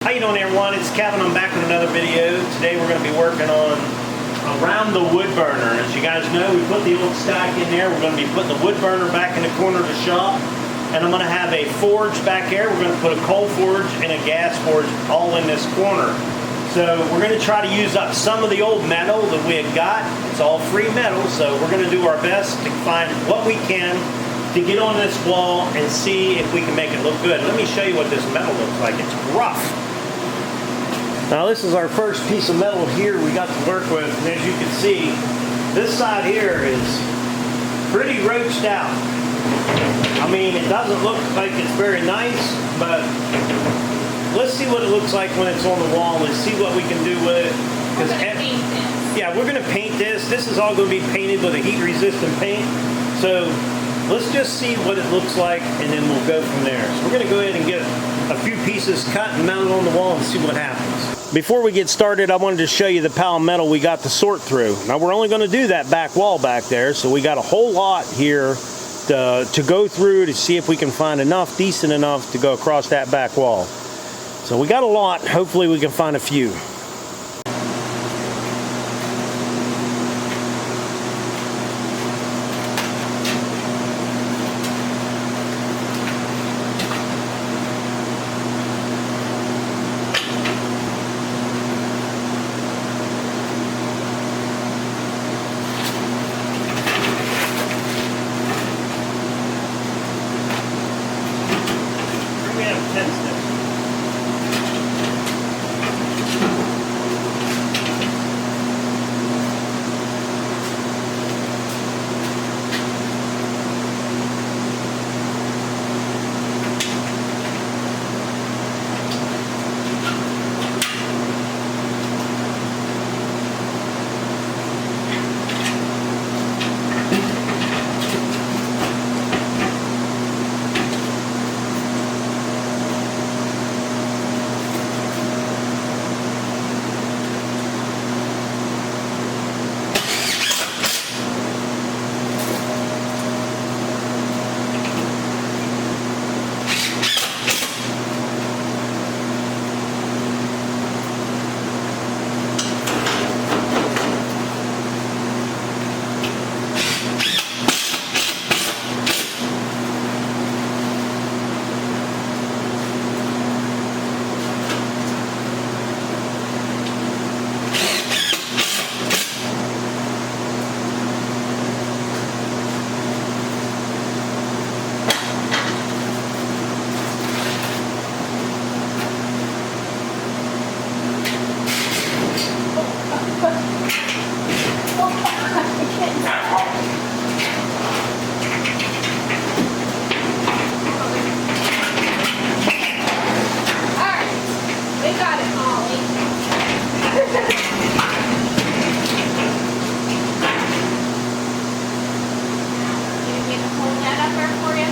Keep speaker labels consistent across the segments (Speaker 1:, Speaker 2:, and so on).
Speaker 1: How you doing, everyone? It's Kevin. I'm back with another video. Today we're going to be working on around the wood burner. As you guys know, we put the old stack in there. We're going to be putting the wood burner back in the corner of the shop. And I'm going to have a forge back there. We're going to put a coal forge and a gas forge all in this corner. So we're going to try to use up some of the old metal that we had got. It's all free metal, so we're going to do our best to find what we can to get on this wall and see if we can make it look good. Let me show you what this metal looks like. It's rough. Now this is our first piece of metal here we got to work with, and as you can see, this side here is pretty roached out. I mean, it doesn't look like it's very nice, but let's see what it looks like when it's on the wall. Let's see what we can do with it.
Speaker 2: We're going to paint this.
Speaker 1: Yeah, we're going to paint this. This is all going to be painted with a heat-resistant paint. So let's just see what it looks like, and then we'll go from there. So we're going to go ahead and get a few pieces cut and mounted on the wall and see what happens. Before we get started, I wanted to show you the pile of metal we got to sort through. Now we're only going to do that back wall back there, so we got a whole lot here to go through to see if we can find enough, decent enough, to go across that back wall. So we got a lot. Hopefully we can find a few.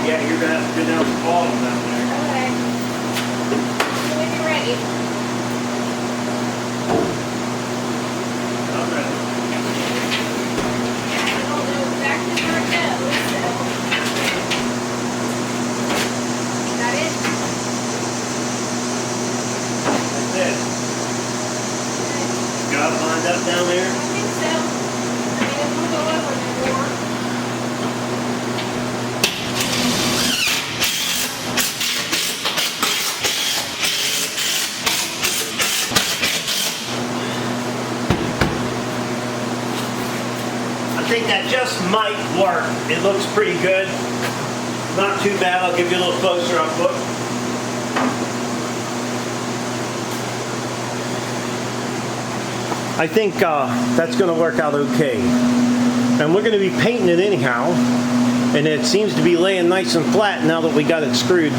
Speaker 1: Yeah, you're going to have to go down the bottom down there.
Speaker 2: Okay. When you're ready.
Speaker 1: I'm ready.
Speaker 2: I don't know exactly where it goes, so. Is that it?
Speaker 1: That's it. Got it lined up down there?
Speaker 2: I think so. I mean, if we'll go over the door.
Speaker 1: I think that just might work. It looks pretty good. Not too bad. I'll give you a little closer up look. I think that's going to work out okay. And we're going to be painting it anyhow. And it seems to be laying nice and flat now that we got it screwed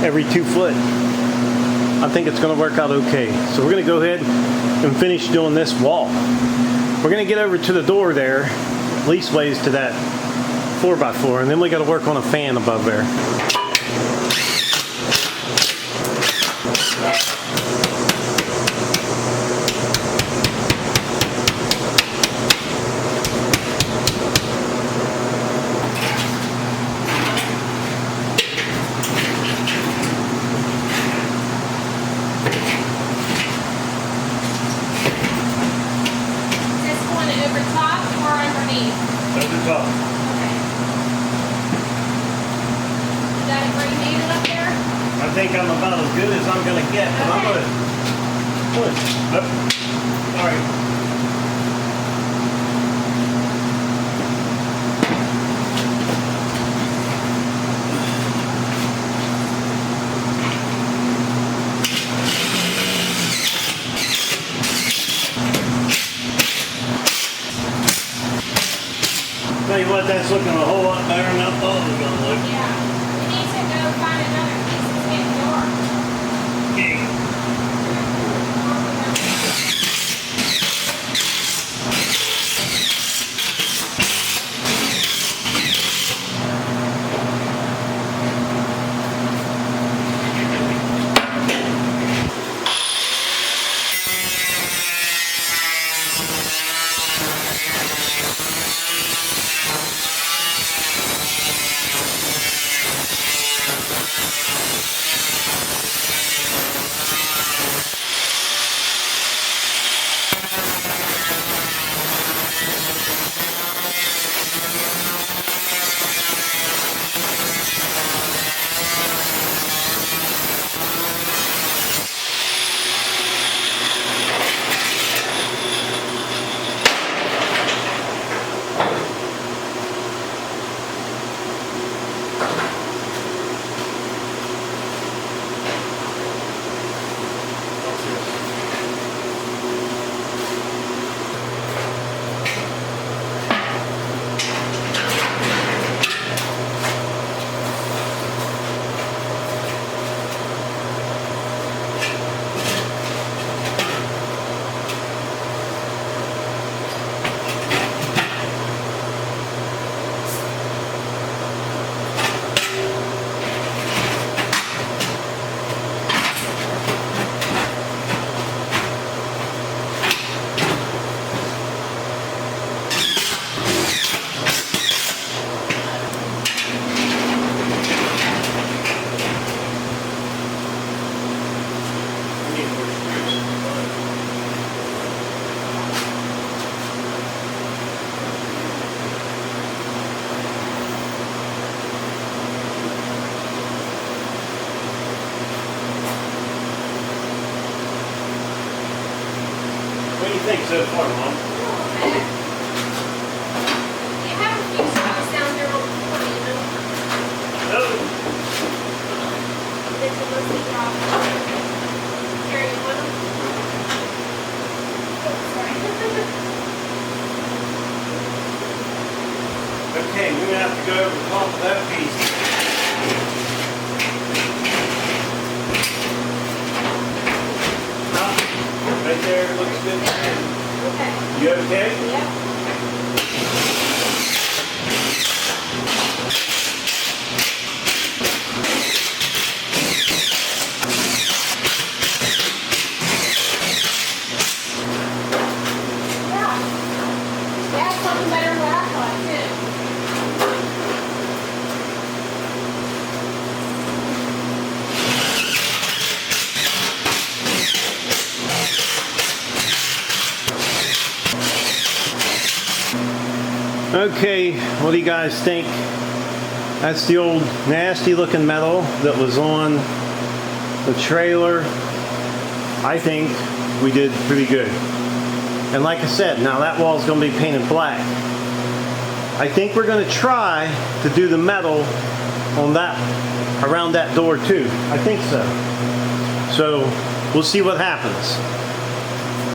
Speaker 1: every 2 foot. I think it's going to work out okay. So we're going to go ahead and finish doing this wall. We're going to get over to the door there, leastways to that 4x4, and then we got to work on a fan above there. top.
Speaker 2: Okay. Is that where you need it up there?
Speaker 1: I think I'm about as good as I'm gonna get, but I'm
Speaker 2: Okay.
Speaker 1: gonna. All right. Tell you what, that's looking a whole lot better than I thought it was gonna look.
Speaker 2: Yeah. We need to go find another piece. It's getting dark.
Speaker 1: Okay. What do you think so far, Mom?
Speaker 2: Okay. You have a few spots down there on the floor, you know.
Speaker 1: Oh,
Speaker 2: It's a mostly drop. Here, you want them? Oh, sorry.
Speaker 1: okay, we're gonna have to go over the top of that piece. Right there, looks good.
Speaker 2: Okay.
Speaker 1: You okay?
Speaker 2: Yep. Yeah. That's something better than what I thought, too.
Speaker 1: Okay, what do you guys think? That's the old nasty looking metal that was on the trailer. I think we did pretty good. And like I said, now that wall's gonna be painted black. I think we're gonna try to do the metal on that, around that door too. I think so. So we'll see what happens.